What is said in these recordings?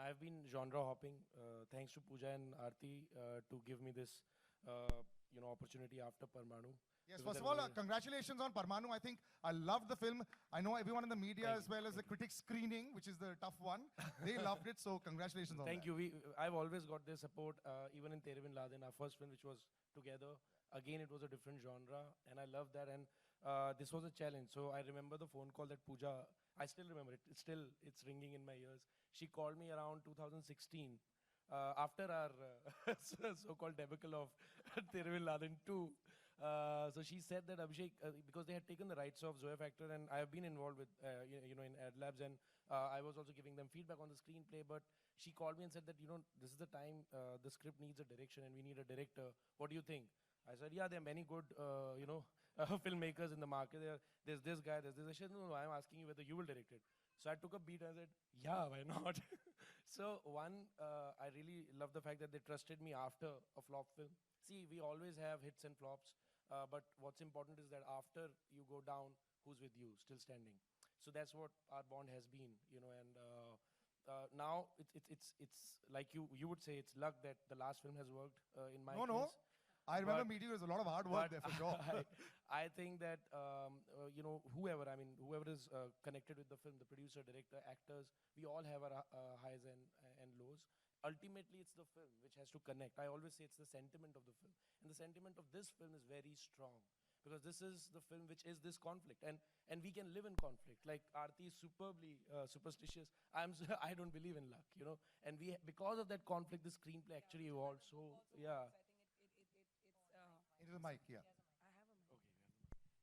I've been genre hopping. Thanks to Pooja and Aarti to give me this, opportunity after Parmanu. Yes, Because first of there all, were- congratulations on Parmanu. I think I loved the film. I know everyone in the media Thank as you, well as the critics screening, which is the tough one. They loved it, so congratulations on Thank that. you. I've always got their support, even in Tere Bin Laden, our first film, which was together. Again, it was a different genre, and I love that. And this was a challenge. So I remember the phone call that Pooja. I still remember it. It's ringing in my ears. She called me around 2016, after our so-called debacle of Tere Bin Laden 2. So she said that Abhishek, because they had taken the rights of Zoya Factor, and I have been involved with, in ad labs, and I was also giving them feedback on the screenplay. But she called me and said that, this is the time, the script needs a direction, and we need a director. What do you think? I said, yeah, there are many good, filmmakers in the market. There's this guy, there's this. I said, no, I'm asking you whether you will direct it. So I took a beat and I said, yeah, why not? So one, I really love the fact that they trusted me after a flop film. See, we always have hits and flops, but what's important is that after you go down, who's with you, still standing. So that's what our bond has been, and now it's like you would say it's luck that the last film has worked in my No. case. I remember But- meeting you. There's a lot of hard work But there for sure. I think that whoever is connected with the film, the producer, director, actors, we all have our highs and lows. Ultimately, it's the film which has to connect. I always say it's the sentiment of the film, and the sentiment of this film is very strong because this is the film which is this conflict, and we can live in conflict. Like Aarti is superbly superstitious. I don't believe in luck, and because of that conflict, the screenplay actually evolved. So yeah. Into the mic, yeah. I have a mic.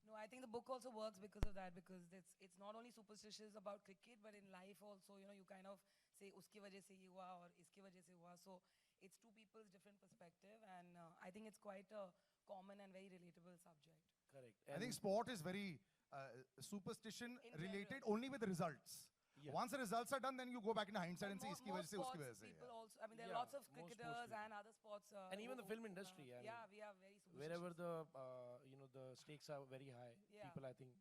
No, I think the book also works because of that, because it's not only superstitious about cricket, but in life also, you kind of say, uski wajah se ye hua or iski wajah se hua. So it's two people's different perspective, and I think it's quite a common and very relatable subject. Correct. I think sport is very superstition In related general. only with the results. Yeah. Once the results are done, then you go back in hindsight and say, Most iski wajah se, uski sports wajah se. people Yeah. also, I mean, there are Yeah, lots of most sports cricketers people. and other sports. And even the film industry, I mean, yeah, we are very superstitious. wherever the stakes are very high, Yeah. people I think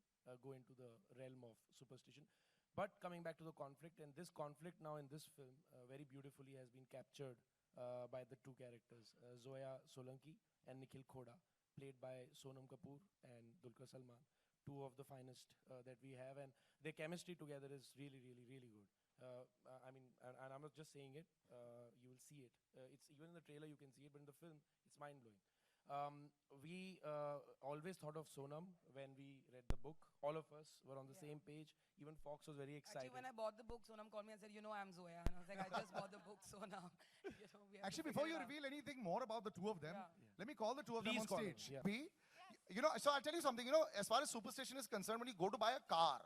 go into the realm of superstition. But coming back to the conflict, and this conflict now in this film very beautifully has been captured by the two characters, Zoya Solanki and Nikhil Khoda, played by Sonam Kapoor and Dulquer Salman, two of the finest that we have, and their chemistry together is really, really, really good. And I'm not just saying it, you will see it. It's even in the trailer you can see it, but in the film, it's mind-blowing. We always thought of Sonam when we read the book. All of us were on the Yeah. same page. Even Fox was very excited. Actually, when I bought the book, Sonam called me and said, I'm Zoya. And I was like, I just bought the book, so now, we have Actually, to before figure you it out. reveal anything more about the two of them, Yeah. let me call the two of Please them on call them, stage. yeah. B, so I'll tell you something, as far as superstition is concerned, when you go to buy a car,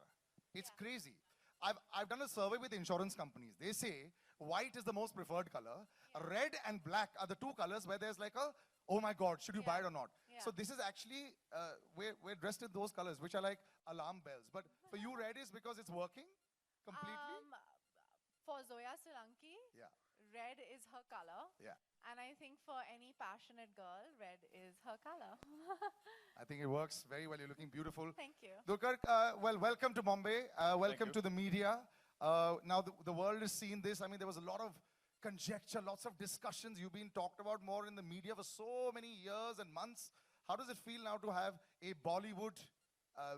it's crazy. I've done a survey with insurance companies. They say white is the most preferred color. Red and black are the two colors where there's like oh my God, should you buy it or not? Yeah. So this is actually, we're dressed in those colors, which are like alarm bells. But for you, red is because it's working completely? For Zoya Solanki, Yeah, red is her color. yeah. And I think for any passionate girl, red is her color. I think it works very well. You're looking beautiful. Thank you. Dulquer, welcome to Bombay. Welcome you. to the media. Now the world has seen this. I mean, there was a lot of conjecture, lots of discussions. You've been talked about more in the media for so many years and months. How does it feel now to have a Bollywood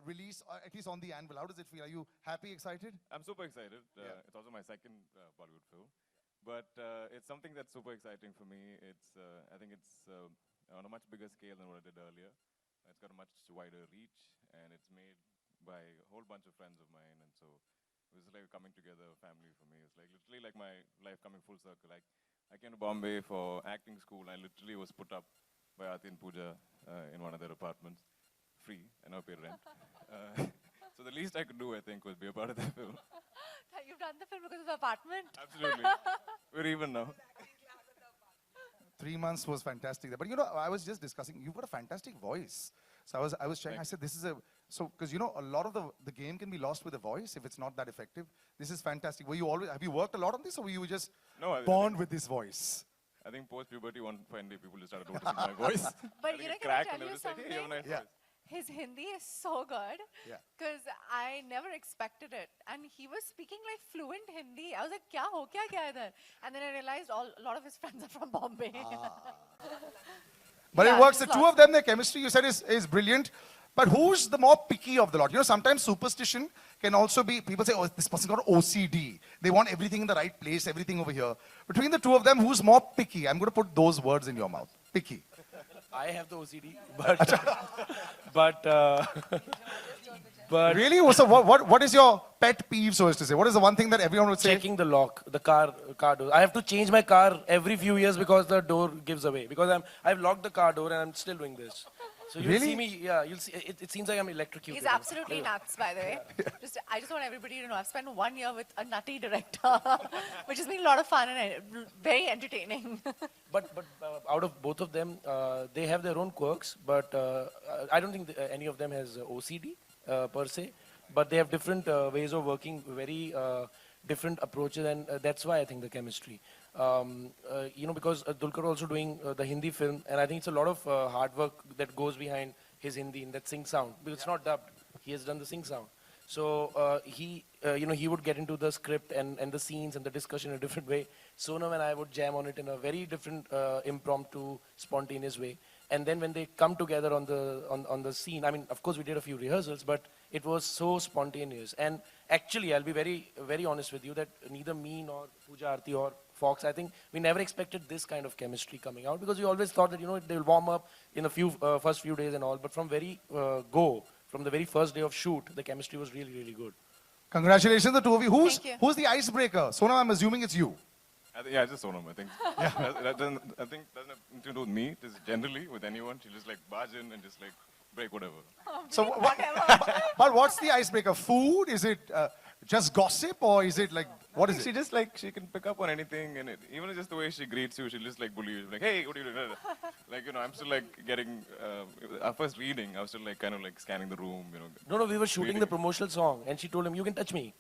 release, or at least on the anvil? How does it feel? Are you happy, excited? I'm super excited. Yeah. It's also my second Bollywood film. But it's something that's super exciting for me. I think it's on a much bigger scale than what I did earlier. It's got a much wider reach, and it's made by a whole bunch of friends of mine. And so it was like a coming together family for me. It's like literally like my life coming full circle. Like I came to Bombay for acting school. I literally was put up by Aarti and Pooja in one of their apartments, free, and no paid rent. So the least I could do, I think, was be a part of the film. You've done the film because of the apartment. Absolutely. We're even now. 3 months was fantastic. But I was just discussing, you've got a fantastic voice. So I was checking, I said, this is because a lot of the game can be lost with the voice if it's not that effective. This is fantastic. Have you worked a lot on this, or were you just No, I born with this voice? I think post-puberty, finally people just started noticing my voice. But I think can it I cracked tell and they were you just like, hey, you have a nice Yeah. voice. His Hindi is so good. Yeah. Because I never expected it. And he was speaking like fluent Hindi. I was like, kya ho kya idhar? And then I realized a lot of his friends are from Bombay. But Yeah, it works. The just two lots of them, their chemistry, you said, is brilliant. But who's the more picky of the lot? You know, sometimes superstition can also be, people say, oh, this person got OCD. They want everything in the right place, everything over here. Between the two of them, who's more picky? I'm going to put those words in your mouth. Picky. I have the OCD, but but Really? So what is your pet peeve, so as to say? What is the one thing that everyone would say? checking the lock, the car door. I have to change my car every few years because the door gives away. Because I've locked the car door and I'm still doing this. So you'll Really? see me. Yeah, you'll see. It seems like I'm electrocuted. He's absolutely nuts, by the way. I just want everybody to know I've spent 1 year with a nutty director, which has been a lot of fun and very entertaining. But out of both of them, they have their own quirks. But I don't think any of them has OCD per se. But they have different ways of working, very different approaches, and that's why I think the chemistry. You know, because Dulquer also doing the Hindi film, and I think it's a lot of hard work that goes behind his Hindi in that sing sound. Because it's not dubbed; he has done the sing sound. So you know, he would get into the script and the scenes and the discussion in a different way. Sonam and I would jam on it in a very different, impromptu, spontaneous way. And then when they come together on the scene, I mean, of course we did a few rehearsals, but it was so spontaneous. And actually, I'll be very, very honest with you that neither me nor Pooja Aarti or Fox, I think we never expected this kind of chemistry coming out because we always thought that, you know, they'll warm up in the first few days and all. But from from the very first day of shoot, the chemistry was really, really good. Congratulations, the two of you. Thank you. Who's the icebreaker? Sonam, I'm assuming it's you. Yeah, just Sonam, I think. That doesn't, I think doesn't have anything to do with me. Just generally with anyone, she just like barge in and just like break whatever. So, but what's the icebreaker? Food? Is it just gossip, or is it like what is She it? just like, she can pick up on anything, and even just the way she greets you, she'll just like bully you. Like, hey, what are you doing? Like, you know, I'm still like getting, our first reading, I was still like kind of like scanning the room, you know. No, we were shooting the promotional song, and she told him, "You can touch me."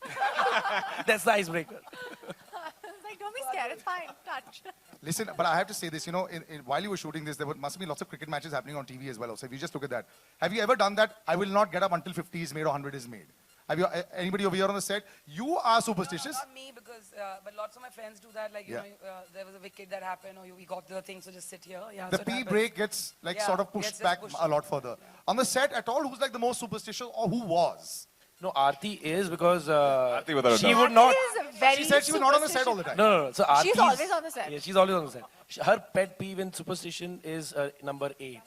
That's the icebreaker. It's like, don't be scared, it's fine, touch. Listen, but I have to say this. You know, while you were shooting this, must be lots of cricket matches happening on TV as well. So if you just look at that, have you ever done that? I will not get up until 50 is made or 100 is made. Have you? Anybody over here on the set? You are superstitious. Not me because, but lots of my friends do that. Like, you Yeah. know, there was a wicket that happened, or we got the thing, so just sit here. Yeah, The so it pee happens. break gets like Yeah, sort of gets pushed just back pushed. a lot further. On the set at all, who's like the most superstitious or who was? No, Aarti is because Aarti without a she doubt. would not. Aarti is very She said she was not on the set all the time. No. So Aarti She's always on the set. Yeah, she's always on the set. Her pet peeve in superstition is number 8.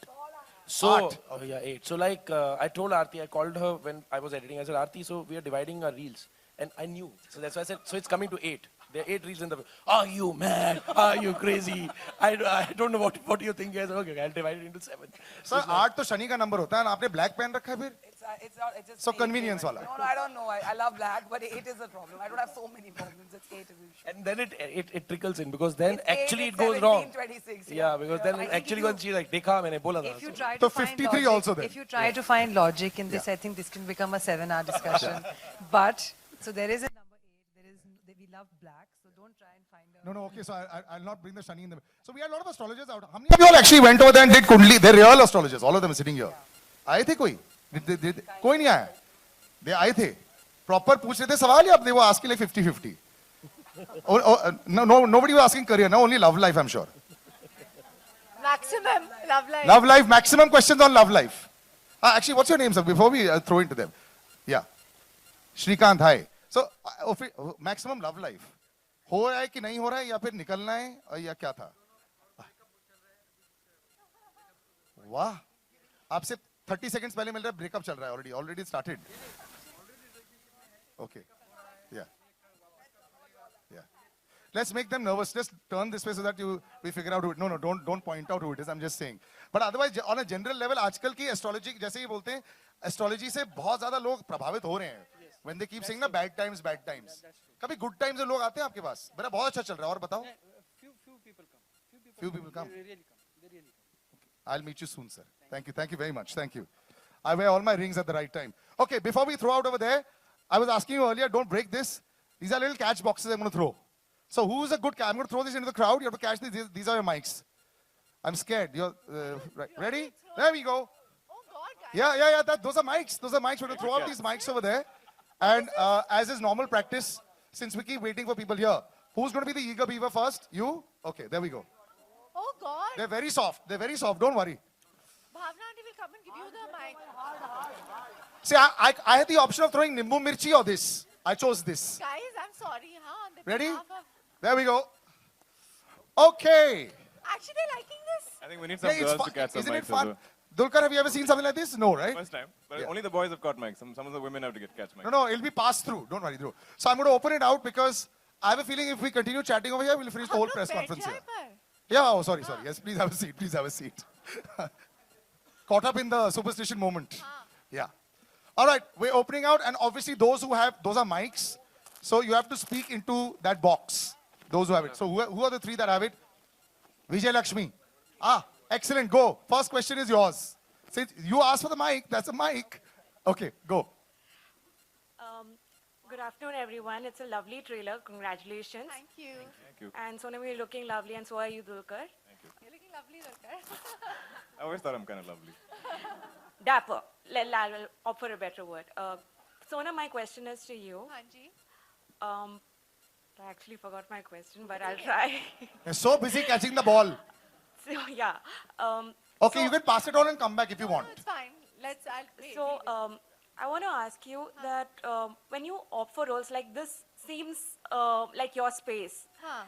So yeah, 8. So like I told Aarti, I called her when I was editing. I said, Aarti, so we are dividing our reels, and I knew. So that's why I said, so it's coming to 8. There are 8 reels in the. Are you mad? Are you crazy? I don't know what you think. I said, okay, I'll divide it into 7. Sir, 8 तो शनि का number होता है, and आपने black pen रखा है फिर? It's not, it's just So eight convenience favorite. wala. No, I don't know. I love black, but 8 is a problem. I don't have so many problems. It's 8 is the issue. And then it trickles in because then It's 8, actually it's it goes 17, wrong. 26. Yeah, because then I think actually if when she's like, देखा मैंने बोला था. If you So- try So to find 53 logic, also then. if you try to find logic in this, I think this can become a 7-hour discussion. But so there is a number 8. We love black, so don't try and find a. No, okay, so I'll not bring the shani in the. So we had a lot of astrologers out. How many of you all actually went over there and did Kundli? They're real astrologers. All of them are sitting here. आए थे कोई? कोई नहीं आया. They आए थे. Proper पूछ रहे थे सवाल या they were asking like 50-50? No, nobody was asking career. No, only love life, I'm sure. Maximum love life. Love life, maximum questions on love life. Actually, what's your name, sir? Before we throw into them. Yeah. Shrikant, hi. So, maximum love life. हो रहा है कि नहीं हो रहा है या फिर निकलना है या क्या था? वाह. आपसे 30 seconds पहले मिल रहा है ब्रेकअप चल रहा है already started. Okay. Yeah. Yeah. Let's make them nervous. Just turn this way so that we figure out who it. No, don't point out who it is. I'm just saying. But otherwise, on a general level, आजकल की astrology जैसे ही बोलते हैं, astrology से बहुत ज़्यादा लोग प्रभावित हो रहे हैं. When they keep saying ना bad times. कभी good times में लोग आते हैं आपके पास? मेरा बहुत अच्छा चल रहा है और बताओ. Few people come. I'll meet you soon, sir. Thank you very much. Thank you. I wear all my rings at the right time. Okay, before we throw out over there, I was asking you earlier, don't break this. These are little catch boxes I'm going to throw. So who's a good catch? I'm going to throw this into the crowd. You have to catch these. These are your mics. I'm scared. You're right. Ready? There we go. Oh God, Yeah. Those are mics. Those are mics. We're going to throw out these mics over there. And as is normal practice, since we keep waiting for people here, who's going to be the eager beaver first? You? Okay, there we go. Oh God. They're very soft. They're very soft. Don't worry. Bhavna aunty will come and give you the mic. See, I had the option of throwing Nimbu Mirchi or this. I chose this. Guys, I'm sorry, huh? On the Ready? behalf of- There we go. Okay. Actually, they're liking this. I think we need some Yeah, it's girls to fun. catch some Isn't it mics fun? also. Dulkar, have you ever seen something like this? No, right? First time. But Yeah. only the boys have caught mics. Some of the women have to catch mics. No, it'll be passed through. Don't worry, Dhruv. So I'm going to open it out because I have a feeling if we continue chatting over here, we'll finish the whole हम लोग press बैठ conference जाए here. पर। Yeah, oh, sorry. Yes, please have a seat. Please have a seat. Caught up in the superstition moment. Yeah. All right, we're opening out, and obviously those are mics. So you have to speak into that box. Those who have it. So who are the three that have it? Vijay Lakshmi. Excellent. Go. First question is yours. Since you asked for the mic, that's a mic. Okay, go. Good afternoon, everyone. It's a lovely trailer. Congratulations. Thank you. Thank you. And Sonam, you're looking lovely, and so are you, Dulkar. You're looking lovely, Dulkar. I always thought I'm kind of lovely. Dapper. I'll offer a better word. Sonam, my question is to you. हाँ जी. I actually forgot my question, but I'll try. You're so busy catching the ball. So, yeah. Okay, so, you can pass it on and come back if you No, want. it's fine. I'll wait. So, I want to ask you that when you opt for roles like this, seems like your space, हाँ.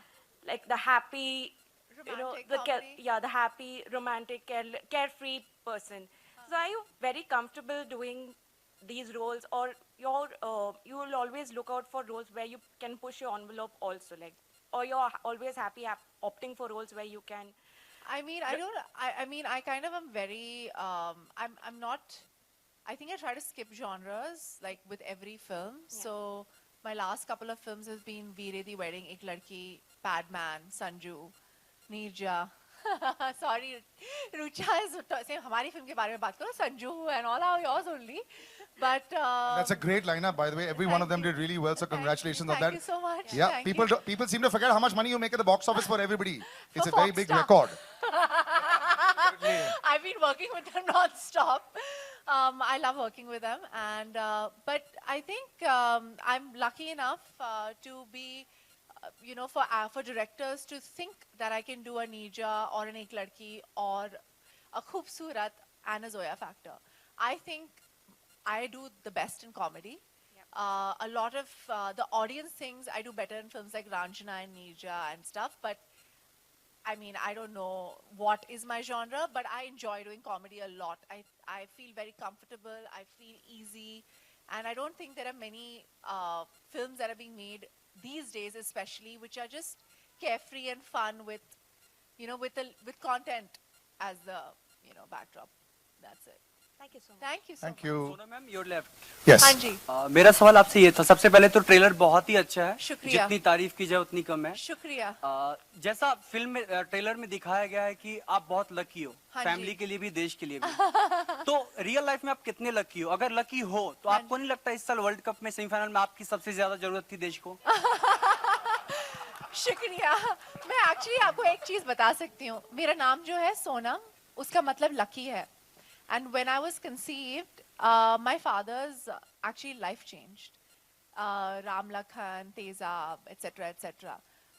like the happy, Romantic the comedy. the happy, romantic, carefree person. So, are you very comfortable doing these roles, or you will always look out for roles where you can push your envelope also, like, or you're always happy opting for roles where you can? I mean, I kind of am very, I'm not, I think I try to skip genres, like with every film. So my last couple of films has been Veere the Wedding, Ek Ladki, Padman, Sanju, Neerja. Sorry, Rucha is, say, हमारी film के बारे में बात करो, Sanju and all are yours only. But That's a great lineup, by the way. Every one of them did really well, so congratulations on that. Thank you so much. Yeah, Thank people you. people seem to forget how much money you make at the box office for everybody. It's a For very Fox big Star. record. I've been working with them non-stop. I love working with them, and but I think I'm lucky enough to be, for directors to think that I can do a Neerja or an Ek Ladki or a Khoobsurat and a Zoya Factor. I think I do the best in comedy. A lot of the audience thinks I do better in films like Ranjana and Neerja and stuff, but I mean, I don't know what is my genre, but I enjoy doing comedy a lot. I feel very comfortable, I feel easy, and I don't think there are many films that are being made these days, especially, which are just carefree and fun with, with content as the, backdrop. That's it. Thank you so much. Thank you so Thank much. you. Sonam ma'am your left Yes. हाँ जी, मेरा सवाल आपसे ये था, सबसे पहले तो trailer बहुत ही अच्छा है, शुक्रिया। जितनी तारीफ की जाए उतनी कम है। शुक्रिया। जैसा फिल्म में ट्रेलर में दिखाया गया है कि आप बहुत लकी हो, हाँ फैमिली जी। के लिए भी, देश के लिए भी। तो रियल लाइफ में आप कितने लकी हो? अगर लकी हो तो हाँ आपको नहीं लगता इस साल वर्ल्ड कप में सेमीफाइनल में आपकी सबसे ज्यादा जरूरत थी देश को? शुक्रिया। मैं एक्चुअली आपको एक चीज बता सकती हूँ, मेरा नाम जो है सोनम, उसका मतलब लकी है। And when I was conceived, my father's actually life changed. Ram Lakhan, Tezab, etc., etc.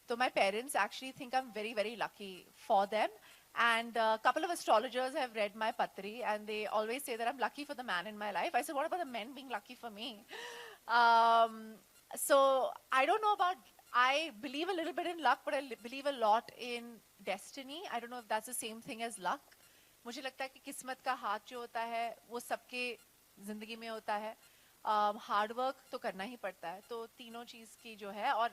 So my parents actually think I'm very, very lucky for them. And a couple of astrologers have read my patri, and they always say that I'm lucky for the man in my life. I said, what about the men being lucky for me? So I don't know about, I believe a little bit in luck, but I believe a lot in destiny. I don't know if that's the same thing as luck. मुझे लगता है कि किस्मत का हाथ जो होता है वो सबके जिंदगी में होता है, हार्ड वर्क तो करना ही पड़ता है, तो तीनों चीज की जो है। और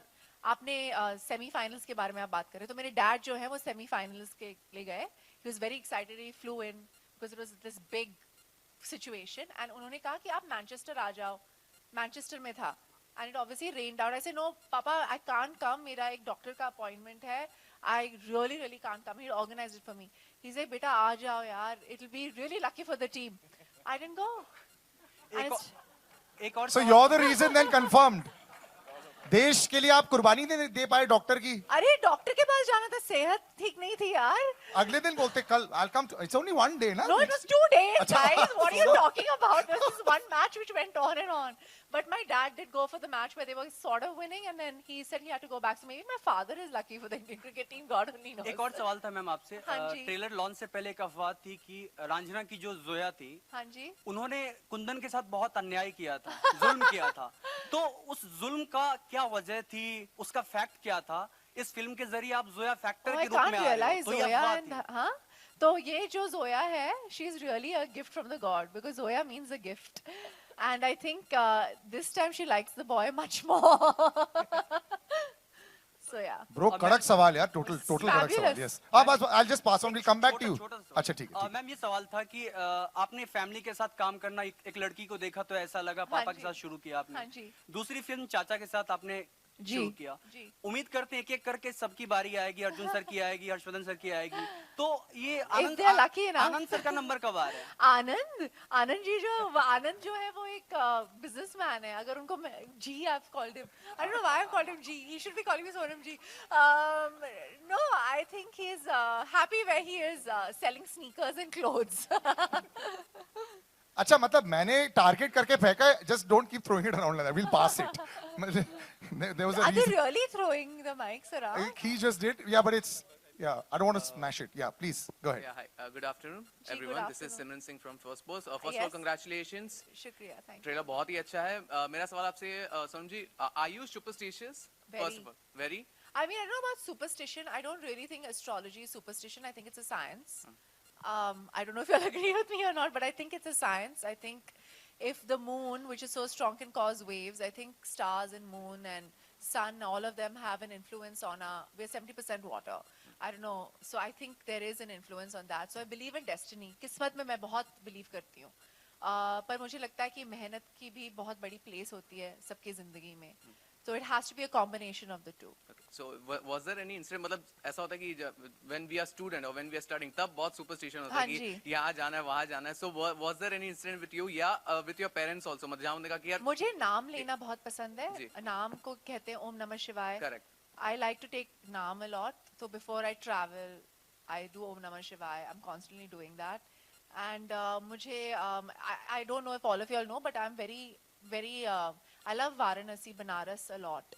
आपने सेमीफाइनल्स के बारे में आप बात करें तो मेरे डैड जो है वो सेमीफाइनल्स के लिए गए, he was very excited, he flu in because it was this big situation, and उन्होंने कहा कि आप मैनचेस्टर आ जाओ, मैनचेस्टर में था, and it obviously rained out. I say no पापा, आई कांट कम, मेरा एक डॉक्टर का अपॉइंटमेंट है, I really can't come. He organized it for me. He said, "Beta, aa jao yaar. It'll be really lucky for the team." I didn't go. And it's- एक और So you're the reason then confirmed. देश के लिए आप कुर्बानी दे पाए doctor की. अरे डॉक्टर के पास जाना था, सेहत ठीक नहीं थी यार. अगले दिन बोलते कल I'll come to, it's only one day ना. No, it was 2 days, अच्छा. guys. What are you talking about? This is one match which went on and on. But my dad did go for the match where they were sort of winning, and then he said he had to go back. So maybe my father is lucky for the Indian cricket team. God only knows. एक और सवाल था ma'am आपसे. हाँ जी. Trailer launch से पहले एक अफवाह थी कि रांझना की जो जोया थी, हाँ जी. उन्होंने कुंदन के साथ बहुत अन्याय किया था, जुल्म किया था. तो उस जुल्म का क्या वजह थी, उसका फैक्ट क्या था? इस फिल्म के जरिए आप जोया फैक्टर Oh, के I रूप can't में आ रहे realize हो. तो ये Zoya अफवाह and थी. हाँ. तो ये जो Zoya है, she is really a gift from the God because Zoya means a gift, and I think this time she likes the boy much more. So yeah. Bro, कड़क सवाल यार, total कड़क सवाल. Yes. अब I'll just pass on. We'll come back to you. छोटा सा सवाल. अच्छा ठीक है. मैम ये सवाल था कि आपने फैमिली के साथ काम करना, एक लड़की को देखा तो ऐसा लगा, हाँ पापा के जी. साथ शुरू किया आपने. हाँ जी. दूसरी फिल्म चाचा के साथ आपने जी. शुरू किया. जी. उम्मीद करते हैं एक एक करके सबकी बारी आएगी, अर्जुन सर की आएगी, हर्षवर्धन सर की आएगी. तो ये If they are lucky enough. Anand sir का नंबर कब आ रहा है? आनंद जी जो है वो एक बिजनेसमैन है. अगर उनको जी I've called him. I don't know why I've called him G. He should be calling me Sonam G. No, I think he's happy where he is selling sneakers and clothes. अच्छा मतलब मैंने target करके फेंका है. Just don't keep throwing it around like that. We'll pass it. There was a Are they reason. really throwing the mics around? He just did. Yeah, but it's yeah. I don't want to smash it. Yeah, please go ahead. Yeah, hi. Good afternoon, Ji, good everyone. This is afternoon. Simran Singh from First Post. First of Yes. all, congratulations. शुक्रिया, thank you. Trailer बहुत ही अच्छा है. मेरा सवाल आपसे सोनम जी, are you superstitious? Very. First of all, very. I mean, I don't know about superstition. I don't really think astrology is superstition. I think it's a science. I don't know if you'll agree with me or not, but I think it's a science. I think if the moon, which is so strong, can cause waves, I think stars and moon and sun, all of them have an influence on our, we're 70% water. I don't know. So I think there is an influence on that. So I believe in destiny. किस्मत में मैं बहुत believe करती हूँ. पर मुझे लगता है कि मेहनत की भी बहुत बड़ी place होती है सबकी जिंदगी में. So it has to be a combination of the two. Okay. So was there any incident? मतलब ऐसा होता है कि when we are student or when we are studying, तब बहुत superstition होता है हाँ कि जी. यहाँ जाना है, वहाँ जाना है. So was there any incident with you या with your parents also? मतलब जहाँ उन्होंने कहा कि यार. मुझे नाम लेना बहुत पसंद है. जी. नाम को कहते हैं ओम नमः शिवाय. Correct. I like to take naam a lot. So before I travel, I do Om Namah Shivaya. I'm constantly doing that. And mujhe, I don't know if all of you all know, but I'm very, I love Varanasi, Banaras a lot.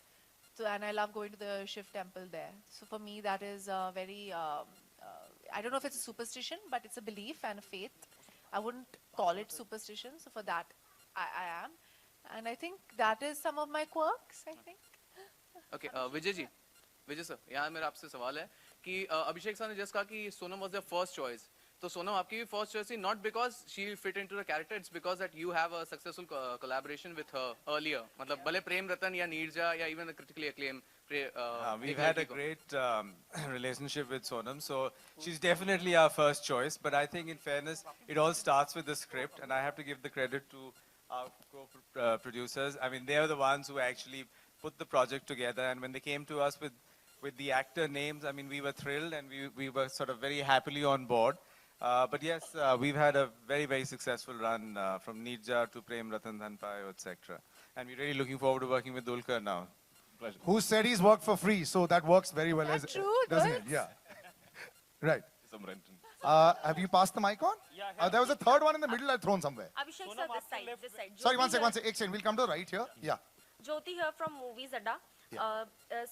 So, and I love going to the Shiv temple there. So for me, that is very, I don't know if it's a superstition, but it's a belief and a faith. I wouldn't call it superstition. So for that, I am. And I think that is some of my quirks, I think. Okay, Vijay sir, यहाँ मेरा आपसे सवाल है कि अभिषेक sir ने just कहा कि Sonam was the first choice. तो सोनम आपकी भी फर्स्ट चॉइस थी, not because she fit into the character, it's because that you have a successful collaboration with her earlier. मतलब भले प्रेम रतन या नीरजा या even the critically acclaim. We've had a great relationship with Sonam, so she's definitely our first choice. But I think, in fairness, it all starts with the script, and I have to give the credit to our co-producers. I mean, they are the ones who actually put the project together, and when they came to us with the actor names, I mean, we were thrilled, and we were sort of very happily on board. But yes, we've had a very, very successful run from Neerja to Prem Ratan Dhanpayo, etc. And we're really looking forward to working with Dulquer now. Pleasure. Who said he's worked for free, so that works very well, That's true, doesn't good. it? Yeah. Right. Some Renton. Have you passed the mic on? Yeah, there was a third one in the middle I'd thrown somewhere. Abhishek sir, this side, this side. Sorry, one Jyoti second, here- one second. We'll come to the right here. Yeah. Jyoti here from Movies Adda.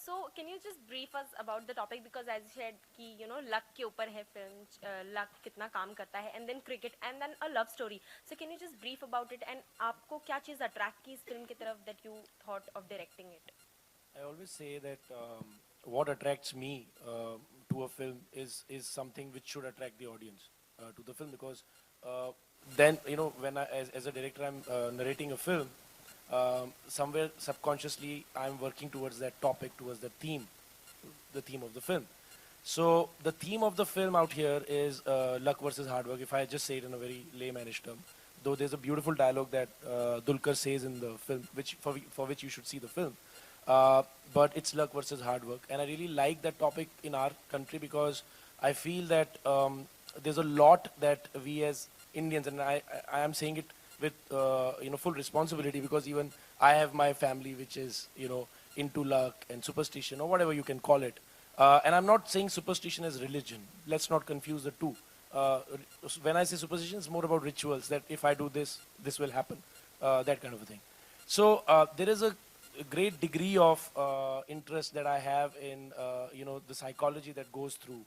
So can you just brief us about the topic, because as you said कि you know luck के ऊपर है film, luck कितना काम करता है, and then cricket and then a love story. So can you just brief about it, and आपको क्या चीज़ attract की इस film की तरफ that you thought of directing it? I always say that what attracts me to a film is something which should attract the audience to the film, because then you know when as a director I'm narrating a film, somewhere subconsciously I'm working towards that topic, towards the theme of the film. So the theme of the film out here is luck versus hard work, if I just say it in a very laymanish term. Though there's a beautiful dialogue that Dulquer says in the film, which for which you should see the film. But it's luck versus hard work, and I really like that topic in our country, because I feel that there's a lot that we as Indians, and I am saying it with full responsibility, because even I have my family which is into luck and superstition or whatever you can call it. And I'm not saying superstition as religion. Let's not confuse the two. When I say superstition, it's more about rituals, that if I do this, this will happen, that kind of a thing. So there is a great degree of interest that I have in the psychology that goes through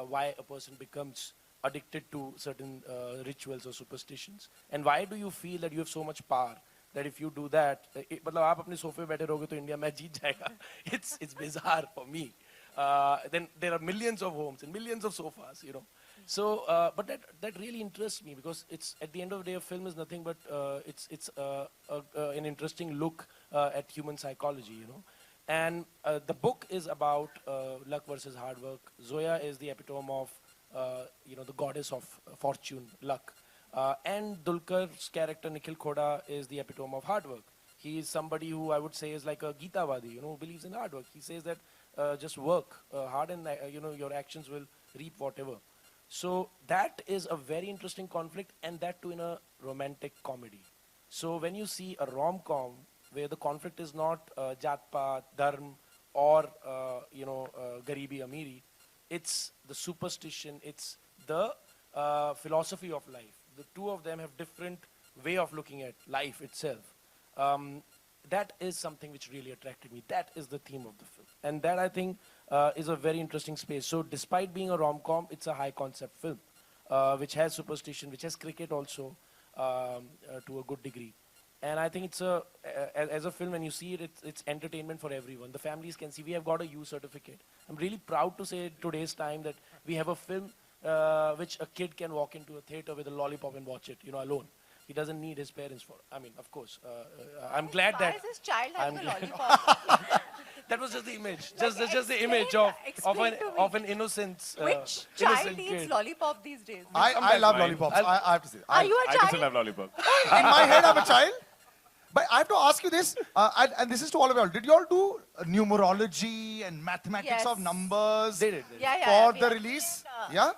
why a person becomes addicted to certain rituals or superstitions, and why do you feel that you have so much power that if you do that, मतलब आप अपने सोफे बैठे रहोगे तो India match जीत जाएगा. It's bizarre for me. Then there are millions of homes and millions of sofas, you know. So, but that really interests me, because it's, at the end of the day, a film is nothing but it's an interesting look at human psychology, you know. And the book is about luck versus hard work. Zoya is the epitome of the goddess of fortune, luck. And Dulquer's character Nikhil Khoda is the epitome of hard work. He is somebody who I would say is like a Gitavadi, you know, who believes in hard work. He says that just work hard and your actions will reap whatever. So that is a very interesting conflict, and that too in a romantic comedy. So when you see a rom-com where the conflict is not Jat-Paat, Dharm, or Garibi Amiri, it's the superstition, it's the philosophy of life. The two of them have different way of looking at life itself. That is something which really attracted me. That is the theme of the film. And that, I think, is a very interesting space. So despite being a rom-com, it's a high-concept film, which has superstition, which has cricket also to a good degree. And I think it's as a film, when you see it, it's entertainment for everyone. The families can see. We have got a U certificate. I'm really proud to say today's time that we have a film which a kid can walk into a theater with a lollipop and watch it, alone. He doesn't need his parents for. I mean, of course. I'm glad Why that. is this child having a glad- lollipop? That was just the image. Like, Just the explain- image of explain to me. an innocent. Which child innocent eats kid. lollipop these days? I love Fine. lollipops. I have to say. Are you a I can still child? have lollipop. In my head, I'm a child. But I have to ask you this, and this is to all of y'all. Did y'all do numerology and mathematics of Yes. numbers They did. Yeah, yeah. for we the have release? seen, Yeah?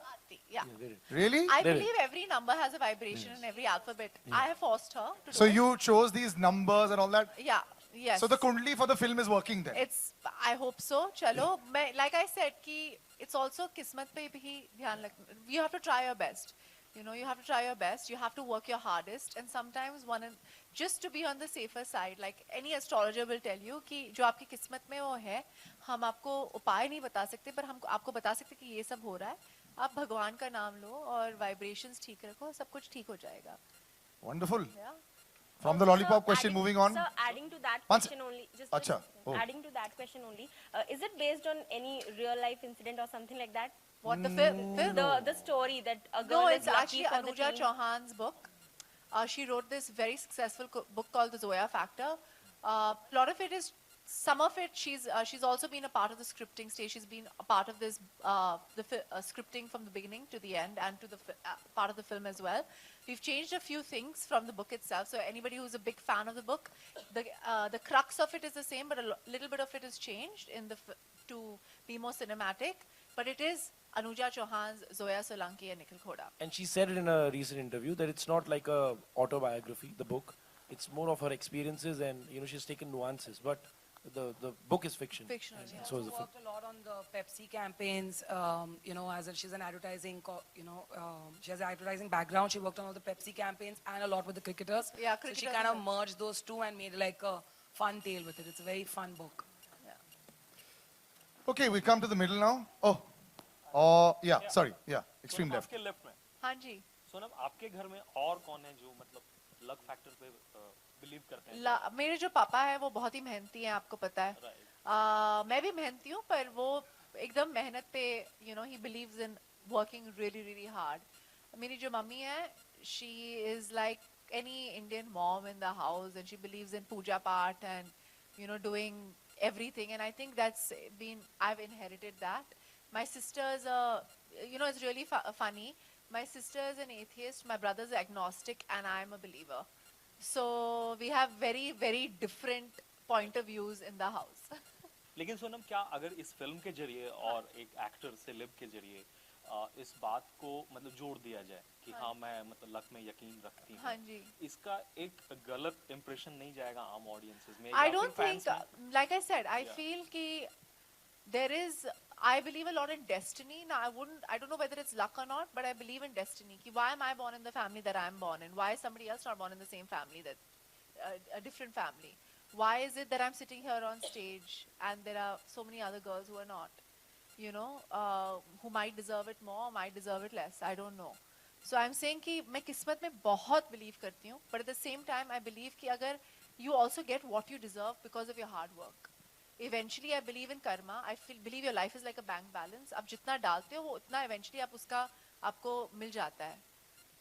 Yeah. Really? I They did. believe every number has a vibration in every alphabet. I have forced her to So do it. you chose these numbers and all that? Yeah. Yes. So the kundli for the film is working then? It's. I hope so. Chalo. Like I said, ki it's also kismat pe bhi dhyan lag. You have to try your best. You have to try your best. You have to work your hardest. And sometimes just to be on the safer side, like any astrologer will tell you कि जो आपकी किस्मत में वो है, हम आपको उपाय नहीं बता सकते, पर हम आपको बता सकते कि ये सब हो रहा है. आप भगवान का नाम लो और vibrations ठीक रखो, सब कुछ ठीक हो जाएगा. Wonderful. Yeah. From the lollipop question, moving on. So adding to that One question only, just Acha. Oh. adding to that question only, is it based on any real life incident or something like that? What the film? The story that a girl No, is it's lucky actually for the Anuja team. Chauhan's book. She wrote this very successful book called The Zoya Factor. Lot of it is, some of it, she's also been a part of the scripting stage. She's been a part of this, scripting from the beginning to the end, and to the part of the film as well. We've changed a few things from the book itself. So anybody who's a big fan of the book, the crux of it is the same, but a little bit of it is changed to be more cinematic. But it is Anuja Chauhan's Zoya Solanki and Nikhil Khoda. And she said it in a recent interview that it's not like a autobiography, the book. It's more of her experiences, and she's taken nuances. But the book is fiction. Fictional, And yeah. so is the film. Worked a lot on the Pepsi campaigns. She's an advertising, she has an advertising background. She worked on all the Pepsi campaigns and a lot with the cricketers. Yeah, So she cricketers kind as of well. merged those two and made like a fun tale with it. It's a very fun book. Okay, we come to the middle now. Oh, yeah, sorry. Yeah, extreme left. आपके left में हाँ जी. सोनम आपके घर में और कौन है जो मतलब लक फैक्टर पे बिलीव करते हैं मेरे जो पापा है वो बहुत ही मेहनती हैं, आपको पता है. मैं भी मेहनती हूँ, पर वो एकदम मेहनत पे, he believes in working really, really hard. मेरी जो मम्मी है, she is like any Indian mom in the house, and she believes in puja part and, doing everything. And I think I've inherited that. My sister's it's really funny. My sister is an atheist, my brother's agnostic, and I'm a believer. So we have very, very different point of views in the house. लेकिन सोनम क्या अगर इस film के जरिए और एक actor celeb के जरिए इस बात को मतलब जोड़ दिया जाए कि हाँ मैं मतलब लक में यकीन रखती हूँ, हाँ जी। इसका एक गलत इंप्रेशन नहीं जाएगा आम ऑडियंसेस में? I या don't फिर fans think, में? like I said, I Yeah. feel ki there is, I believe a lot in destiny. Now, I don't know whether it's luck or not, but I believe in destiny. Ki why am I born in the family that I'm born in? Why is somebody else not born in the same family, that a different family? Why is it that I'm sitting here on stage and there are so many other girls who are not, you know, who might deserve it more, might deserve it less? I don't know. So I'm saying कि मैं किस्मत में बहुत believe करती हूँ, but at the same time I believe कि अगर you also get what you deserve because of your hard work. Eventually I believe in karma. I believe your life is like a bank balance. आप जितना डालते हो वो उतना eventually आप उसका आपको मिल जाता है.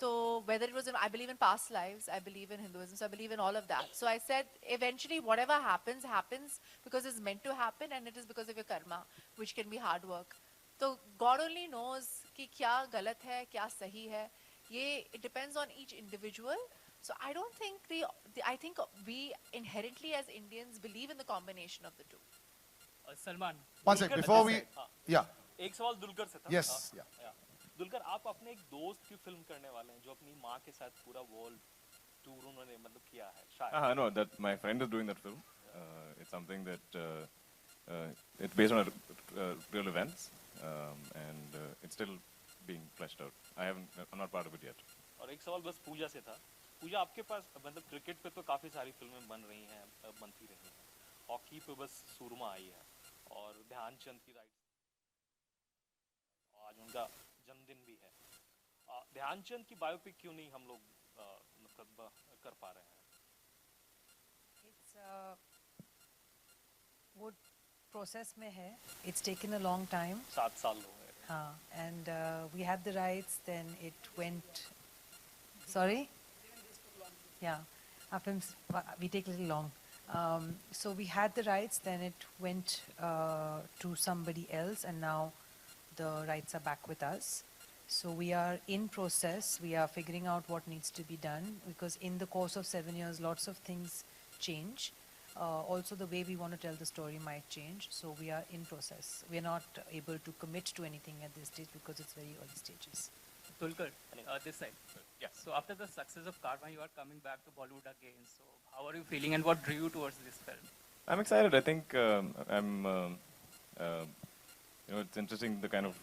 So whether it was I believe in past lives, I believe in Hinduism, so I believe in all of that. So I said eventually whatever happens because it's meant to happen, and it is because of your karma, which can be hard work. So God only knows कि क्या गलत है, क्या सही है. ये it depends on each individual. So I don't think I think we inherently as Indians believe in the combination of the two. Salman, One sec, before we, yeah, एक सवाल दुलकर से था। yes, yeah. दुलकर, आप अपने एक दोस्त की फिल्म करने वाले हैं जो अपनी माँ के साथ पूरा वर्ल्ड टूर उन्होंने मतलब किया है शायद। No, that my friend is doing that film. It's something that it's based on real events, and it's still being fleshed out. I'm not part of it yet. और एक सवाल बस पूजा से था। पूजा, आपके पास मतलब क्रिकेट पे तो काफी सारी फिल्में बन रही हैं, बनती रही हैं। हॉकी पे बस सूरमा आई है और ध्यानचंद की राइट, आज उनका जन्मदिन भी है। ध्यानचंद की बायोपिक क्यों नहीं हम लोग मतलब कर पा रहे हैं? वो प्रोसेस में है. It's taken a long time. 7 साल हो गए। हाँ, and we had the rights, then it went. Sorry? Yeah, our films we take a little long. So we had the rights, then it went to somebody else, and now the rights are back with us. So we are in process. We are figuring out what needs to be done, because in the course of 7 years, lots of things change. Also, the way we want to tell the story might change. So we are in process. We are not able to commit to anything at this stage because it's very early stages. Tulkar, this side. Yeah. So after the success of Karma, you are coming back to Bollywood again. So how are you feeling, and what drew you towards this film? I'm excited. I think it's interesting the kind of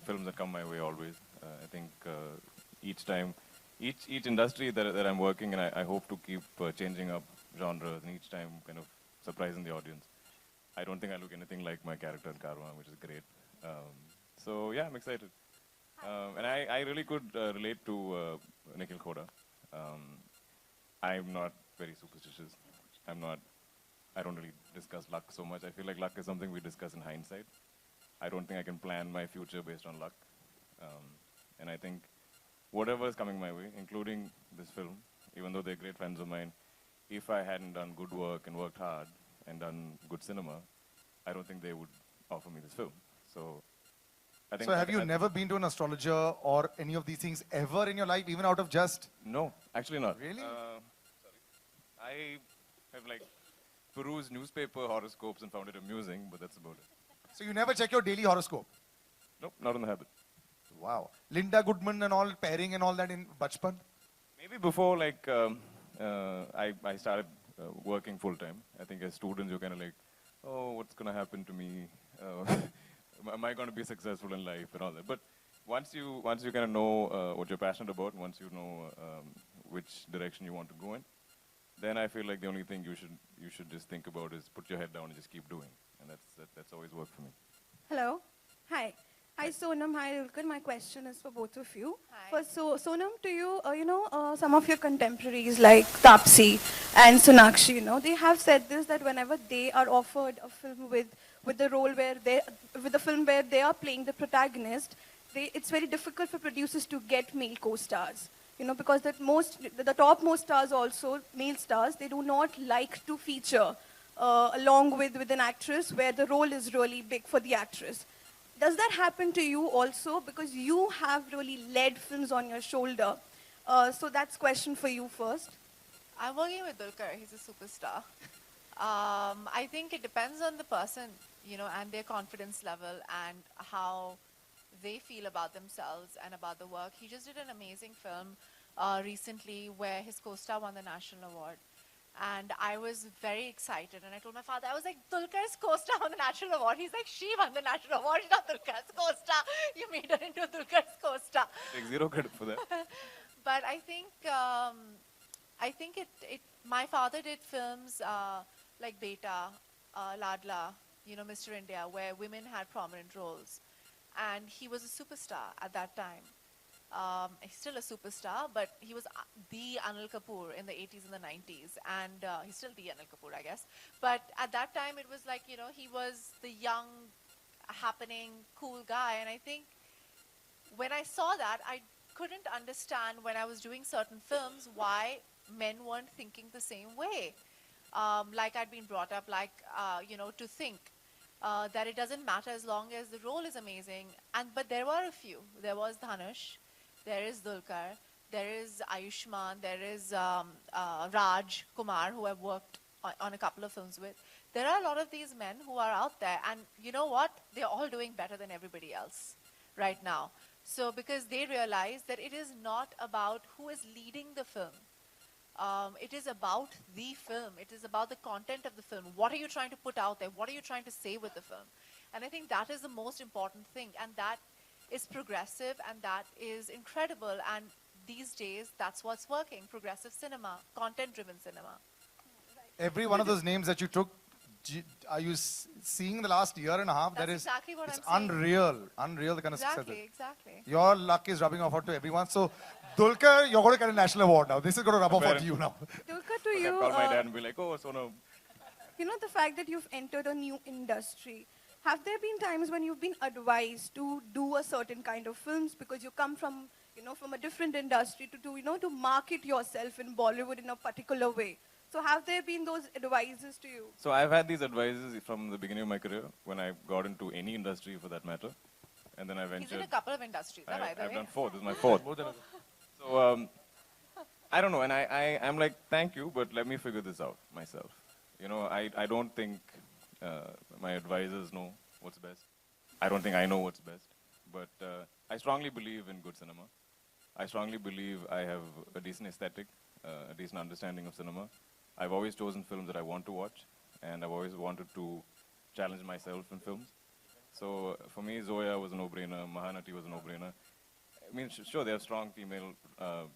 films that come my way always. I think each time, each industry that I'm working in, I hope to keep changing up genres, and each time kind of surprising the audience. I don't think I look anything like my character in Karma, which is great. So yeah, I'm excited. And I really could relate to Nikhil Khoda. I'm not very superstitious. I don't really discuss luck so much. I feel like luck is something we discuss in hindsight. I don't think I can plan my future based on luck. And I think whatever is coming my way, including this film, even though they're great friends of mine, if I hadn't done good work and worked hard and done good cinema, I don't think they would offer me this film. So I think. So have you never been to an astrologer or any of these things ever in your life, even out of just? No, actually not. Really? I have like perused newspaper horoscopes and found it amusing, but that's about it. So you never check your daily horoscope? Nope, not in the habit. Wow. Linda Goodman and all, pairing and all that in Bachpan? Maybe before like I started working full time. I think as students you're kind of like, oh, what's going to happen to me? Am I going to be successful in life and all that? But once you kind of know what you're passionate about, once you know which direction you want to go in, then I feel like the only thing you should just think about is put your head down and just keep doing. And that's always worked for me. Hello. Hi. Hi Sonam, hi Dulquer. My question is for both of you. Hi. First, so Sonam, to you, some of your contemporaries like Taapsee and Sonakshi, they have said this, that whenever they are offered a film with the role where with the film where they are playing the protagonist, it's very difficult for producers to get male co-stars. Because the topmost stars also, male stars, they do not like to feature along with an actress where the role is really big for the actress. Does that happen to you also? Because you have really led films on your shoulder. So that's question for you first. I'm working with Dulquer. He's a superstar. I think it depends on the person, and their confidence level and how they feel about themselves and about the work. He just did an amazing film recently where his co-star won the national award. And I was very excited. And I told my father, I was like, Dulkar's co-star won the national award. He's like, she won the national award. She's not Dulkar's co-star. You made her into Dulkar's co-star. Take zero credit for that. But I think my father did films like Beta, Ladla, Mr. India, where women had prominent roles. And he was a superstar at that time. He's still a superstar, but he was the Anil Kapoor in the 80s and the 90s. And he's still the Anil Kapoor, I guess. But at that time, it was like, he was the young, happening, cool guy. And I think when I saw that, I couldn't understand when I was doing certain films why men weren't thinking the same way. Like I'd been brought up, to think that it doesn't matter as long as the role is amazing. But there were a few. There was Dhanush, there is Dulkar, there is Ayushmann, there is Raj Kumar, who I've worked on a couple of films with. There are a lot of these men who are out there, and you know what? They're all doing better than everybody else right now. So because they realize that it is not about who is leading the film. It is about the film. It is about the content of the film. What are you trying to put out there? What are you trying to say with the film? And I think that is the most important thing. And that is progressive, and that is incredible. And these days, that's what's working. Progressive cinema, content-driven cinema. Every one of those names that you took, are you seeing the last year and a half? That's That is, exactly what it's I'm saying. unreal the kind of success. Exactly. Your luck is rubbing off to everyone. So, Dulkar, you're going to get a national award now. This is going to rub off onto you now. Dulkar, to I you, call my dad and be like, oh, Sonam. the fact that you've entered a new industry, have there been times when you've been advised to do a certain kind of films because you come from, from a different industry to market yourself in Bollywood in a particular way? So have there been those advices to you? So I've had these advices from the beginning of my career when I got into any industry for that matter. And then I ventured. He's in a couple of industries, by the way. I've done 4. This is my 4th. So I don't know. And I'm like, thank you, but let me figure this out myself. I don't think my advisors know what's best. I don't think I know what's best. But I strongly believe in good cinema. I strongly believe I have a decent aesthetic, a decent understanding of cinema. I've always chosen films that I want to watch, and I've always wanted to challenge myself in films. So for me, Zoya was a no-brainer, Mahanati was a no-brainer. I mean, sure, they have strong female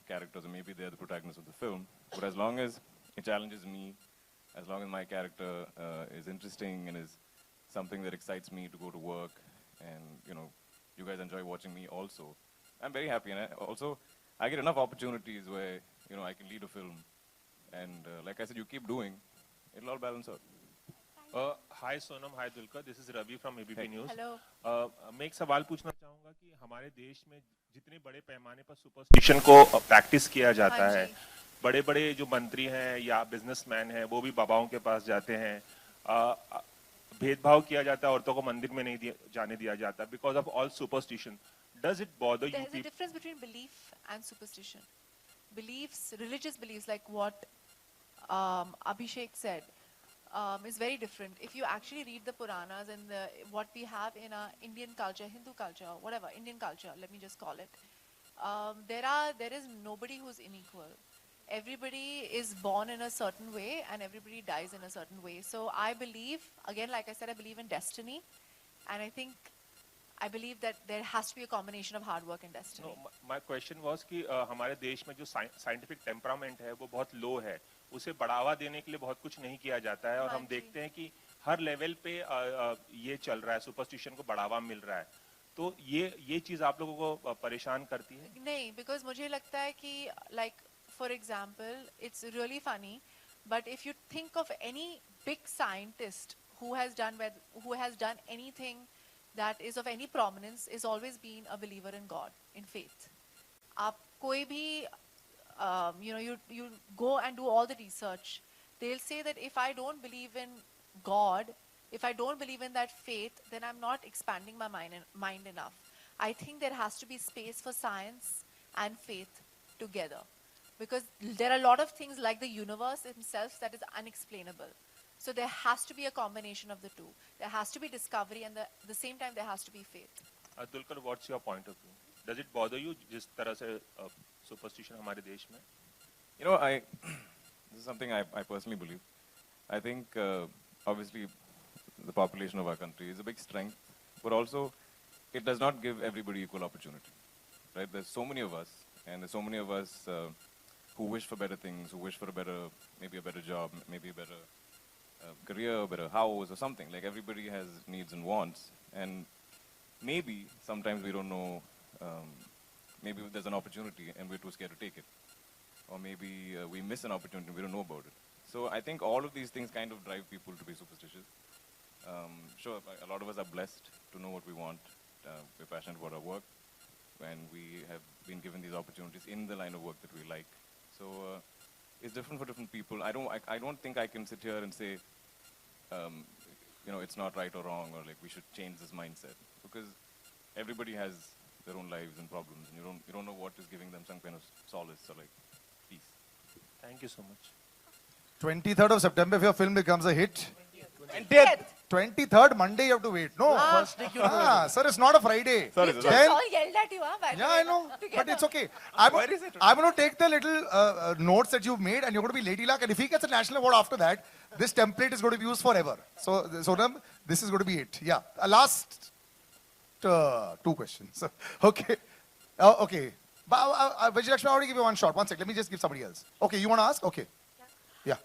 characters, and maybe they're the protagonists of the film, but as long as it challenges me, as long as my character is interesting and is something that excites me to go to work, and, you guys enjoy watching me also, I'm very happy. And I get enough opportunities where, I can lead a film. And like I said, you keep doing, it'll all balance out. Hi Sonam, hi Dulkar. This is Ravi from ABP News. Hello. मैं एक सवाल पूछना चाहूँगा कि हमारे देश में जितने बड़े पैमाने पर सुपरस्टिशन को प्रैक्टिस किया जाता है, बड़े-बड़े जो मंत्री हैं या बिजनेसमैन हैं, वो भी बाबाओं के पास जाते हैं. भेदभाव किया जाता है, औरतों को मंदिर में नहीं जाने दिया जाता because of all superstition. Does it bother you people? There's a difference between belief and superstition. Beliefs, religious beliefs, like what Abhishek said, is very different. If you actually read the Puranas and what we have in our Indian culture, Hindu culture, whatever, Indian culture, let me just call it, there is nobody who's unequal. Everybody is born in a certain way and everybody dies in a certain way. So I believe, again, like I said, I believe in destiny. And I believe that there has to be a combination of hard work and destiny. No, my question was कि हमारे देश में जो scientific temperament है वो बहुत low है, उसे बढ़ावा देने के लिए बहुत कुछ नहीं किया जाता है और हम देखते हैं कि हर लेवल पे ये चल रहा है, superstition को बढ़ावा मिल रहा है. तो ये चीज आप लोगों को परेशान करती है? नहीं, because मुझे लगता है कि like for example, it's really funny, but if you think of any big scientist who has done anything that is of any prominence, is always been a believer in God, in faith. आप कोई भी, you go and do all the research. They'll say that if I don't believe in God, if I don't believe in that faith, then I'm not expanding my mind enough. I think there has to be space for science and faith together. Because there are a lot of things like the universe itself that is unexplainable. So there has to be a combination of the two. There has to be discovery and at the same time there has to be faith. Dulkar, what's your point of view? Does it bother you जिस तरह से superstition हमारे देश में? You know, this is something I personally believe. I think obviously the population of our country is a big strength, but also it does not give everybody equal opportunity, right? There's so many of us, and there's so many of us who wish for better things, who wish for a better, maybe a better job, maybe a better career, a better house or something. Like everybody has needs and wants, and maybe sometimes we don't know, maybe there's an opportunity and we're too scared to take it. Or maybe we miss an opportunity and we don't know about it. So I think all of these things kind of drive people to be superstitious. Sure, a lot of us are blessed to know what we want. We're passionate about our work, and we have been given these opportunities in the line of work that we like. So it's different for different people. I don't think I can sit here and say, you know, it's not right or wrong, or like we should change this mindset, because everybody has their own lives and problems, and you don't know what is giving them some kind of solace or like peace. Thank you so much. 23rd of September, if your film becomes a hit. 23rd Monday, you have to wait. No. Sir, it's not a Friday. We just all yelled at you, huh? by the Yeah, way, I know, together. but it's okay. I'm going to take the little notes that you've made, and you're going to be Lady Luck. And if he gets a national award after that, this template is going to be used forever. So, Sonam, this is going to be it. Yeah. Last 2 questions. Okay. Okay. Vijayalakshmi, I already give you one shot. One sec. Let me just give somebody else. Okay, you want to ask? Okay. Yeah.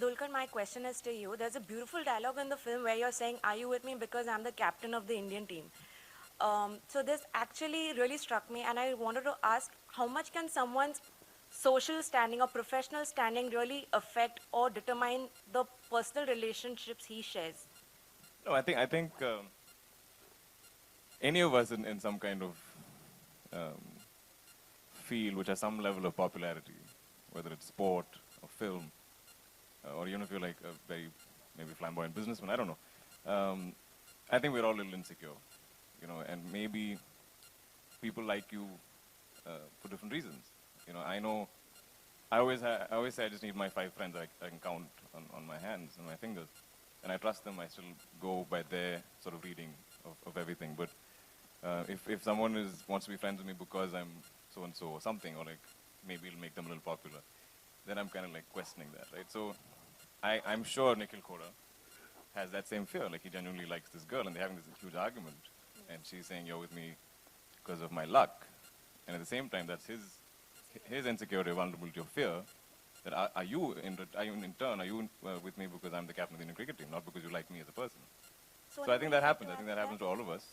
Dulkar, my question is to you. There's a beautiful dialogue in the film where you're saying, "Are you with me because I'm the captain of the Indian team?" So this actually really struck me, and I wanted to ask, how much can someone's social standing or professional standing really affect or determine the personal relationships he shares? No, I think any of us in some kind of field which has some level of popularity, whether it's sport or film, or even if you're like a very maybe flamboyant businessman, I don't know. I think we're all a little insecure, you know, and maybe people like you for different reasons. You know, I always say I just need my 5 friends I can count on my hands and my fingers, and I trust them. I still go by their sort of reading of everything. But if someone wants to be friends with me because I'm so and so or something, or like maybe it'll make them a little popular, then I'm kind of like questioning that, right? So I'm sure Nikhil Kora has that same fear. Like he genuinely likes this girl, and they're having this huge argument, and she's saying you're with me because of my luck, and at the same time that's his insecurity, vulnerability, or fear. That are you in turn with me because I'm the captain of the Indian cricket team, not because you like me as a person? So I think that happens. I think that happens to all of us.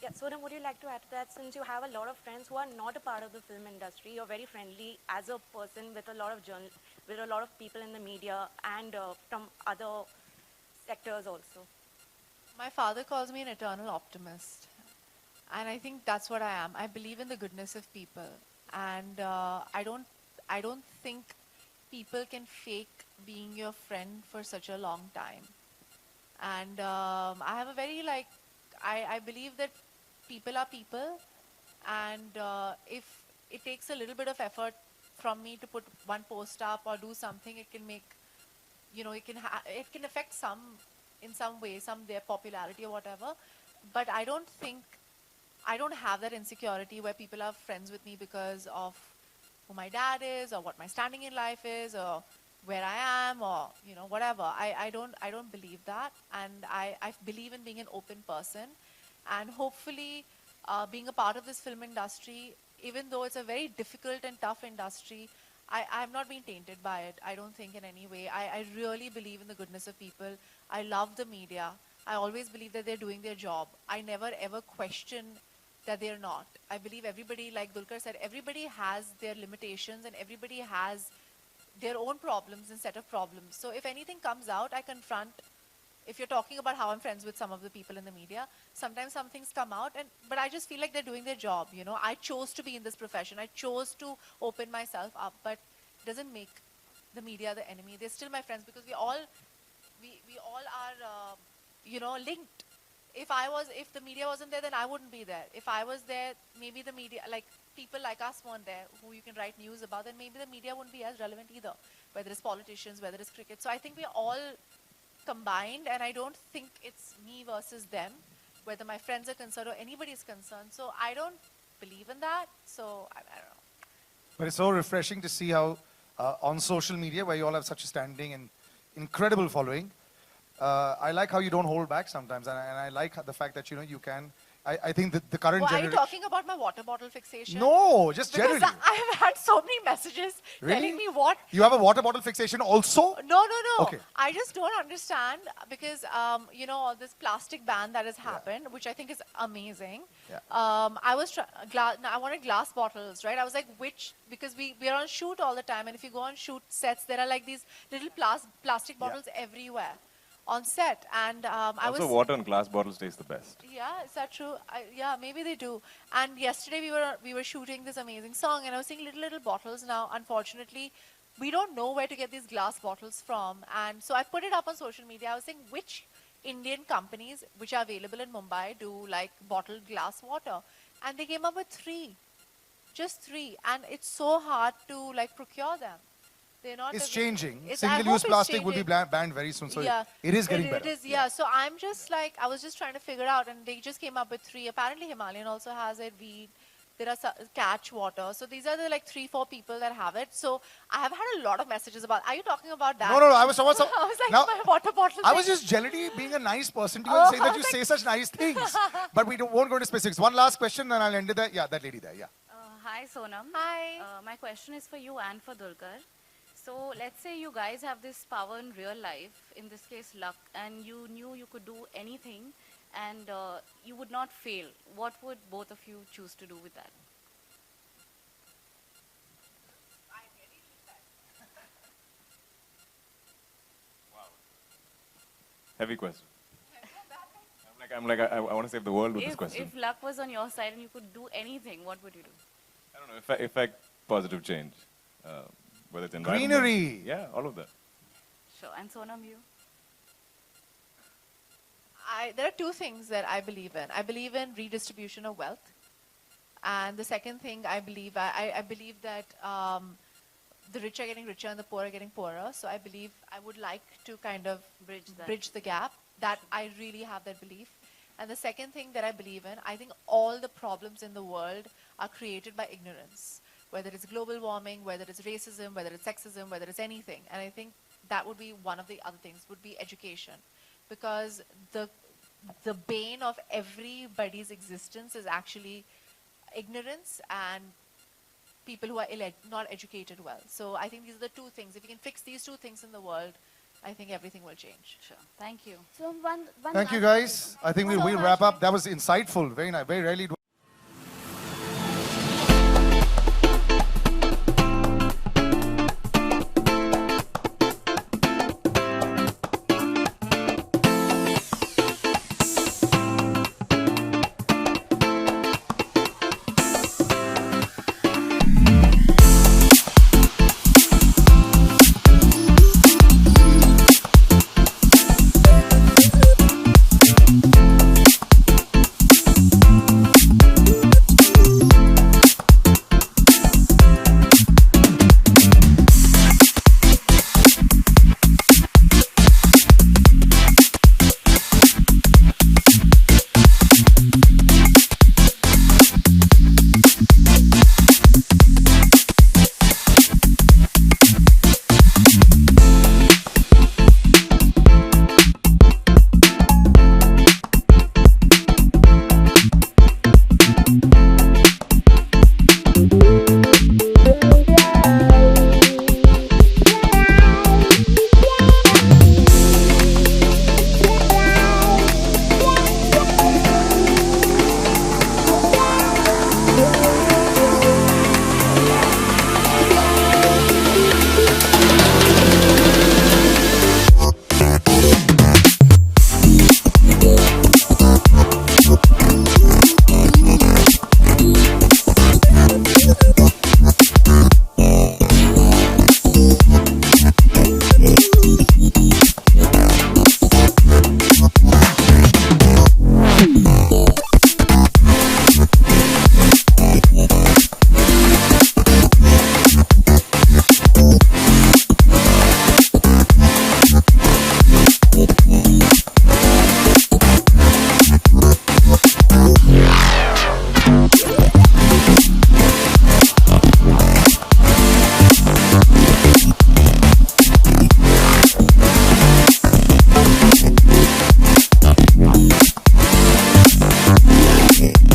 Yeah, Sonam, would you like to add to that? Since you have a lot of friends who are not a part of the film industry, you're very friendly as a person with a lot of with a lot of people in the media and from other sectors also. My father calls me an eternal optimist. And I think that's what I am. I believe in the goodness of people. And I don't think people can fake being your friend for such a long time. And I have a very I believe that people are people, and if it takes a little bit of effort from me to put one post up or do something, it can make, you know, it can affect some in some way, their popularity or whatever. But I don't have that insecurity where people are friends with me because of who my dad is or what my standing in life is or where I am or, you know, whatever. I don't believe that, and I believe in being an open person, and hopefully being a part of this film industry, even though it's a very difficult and tough industry, I'm not being tainted by it. I don't think in any way. I really believe in the goodness of people. I love the media. I always believe that they're doing their job. I never ever question that they're not. I believe everybody, like Dulkar said, everybody has their limitations and everybody has their own problems and set of problems. So if anything comes out, I confront. If you're talking about how I'm friends with some of the people in the media, sometimes some things come out, but I just feel like they're doing their job. You know, I chose to be in this profession. I chose to open myself up, but it doesn't make the media the enemy. They're still my friends because we all are, you know, linked. If the media wasn't there, then I wouldn't be there. If I was there, maybe the media, like people like us weren't there, who you can write news about, then maybe the media wouldn't be as relevant either, whether it's politicians, whether it's cricket. So I think we're all combined, and I don't think it's me versus them. whether my friends are concerned or anybody is concerned. So I don't believe in that. So I don't know. But it's so refreshing to see how on social media, where you all have such a standing and incredible following, I like how you don't hold back sometimes, and I like the fact that you can. I think that the current Well, are you generation. talking about my water bottle fixation? No, just Because generally. I have had so many messages Really? telling me what. You have a water bottle fixation also? No. Okay. I just don't understand because, all this plastic ban that has happened, which I think is amazing. Yeah. I was I wanted glass bottles, right? I was like, because we are on shoot all the time, and if you go on shoot sets, there are like these little plastic bottles everywhere on set, and I was. Also, water and glass bottles taste the best. Yeah, is that true? Yeah, maybe they do. And yesterday we were shooting this amazing song, and I was seeing little bottles. Now, unfortunately, we don't know where to get these glass bottles from, and so I put it up on social media. I was saying which Indian companies which are available in Mumbai do like bottled glass water, and they came up with 3, just 3, and it's so hard to like procure them. They're not. It's available. changing. I hope Single-use it's plastic will be changing. banned very soon, so Yeah, it is getting it better. is, yeah. So I'm just like, I was just trying to figure out, and they just came up with 3. Apparently Himalayan also has it. There are Catch Water. So these are the like 3-4 people that have it. So I have had a lot of messages about. Are you talking about that? No, I was I was like, now, my water bottle. I thing. was just generally being a nice person to you and saying that you say such nice things. But we won't go into specifics. One last question and I'll end it there. Yeah, that lady there, yeah. Hi Sonam. Hi. My question is for you and for Dulquer. So let's say you guys have this power in real life, in this case luck, and you knew you could do anything and you would not fail. What would both of you choose to do with that? Heavy question. I want to save the world with this question. If luck was on your side and you could do anything, what would you do? I don't know, effect positive change. Whether it's environment. Greenery. Yeah, all of that. Sure. And Sonam, you? There are 2 things that I believe in. I believe in redistribution of wealth. And the second thing I believe that the rich are getting richer and the poor are getting poorer. So I would like to kind of bridge the gap. That I really have that belief. And the second thing that I believe in, I think all the problems in the world are created by ignorance. Whether it's global warming, whether it's racism, whether it's sexism, whether it's anything. And I think that would be one of the other things, would be education. Because the bane of everybody's existence is actually ignorance and people who are not educated well. So I think these are the 2 things. If you can fix these 2 things in the world, I think everything will change. Sure. Thank you. So one Thank you, last guys. I think So we'll much. wrap up. That was insightful. Very nice. Very rarely do cricket.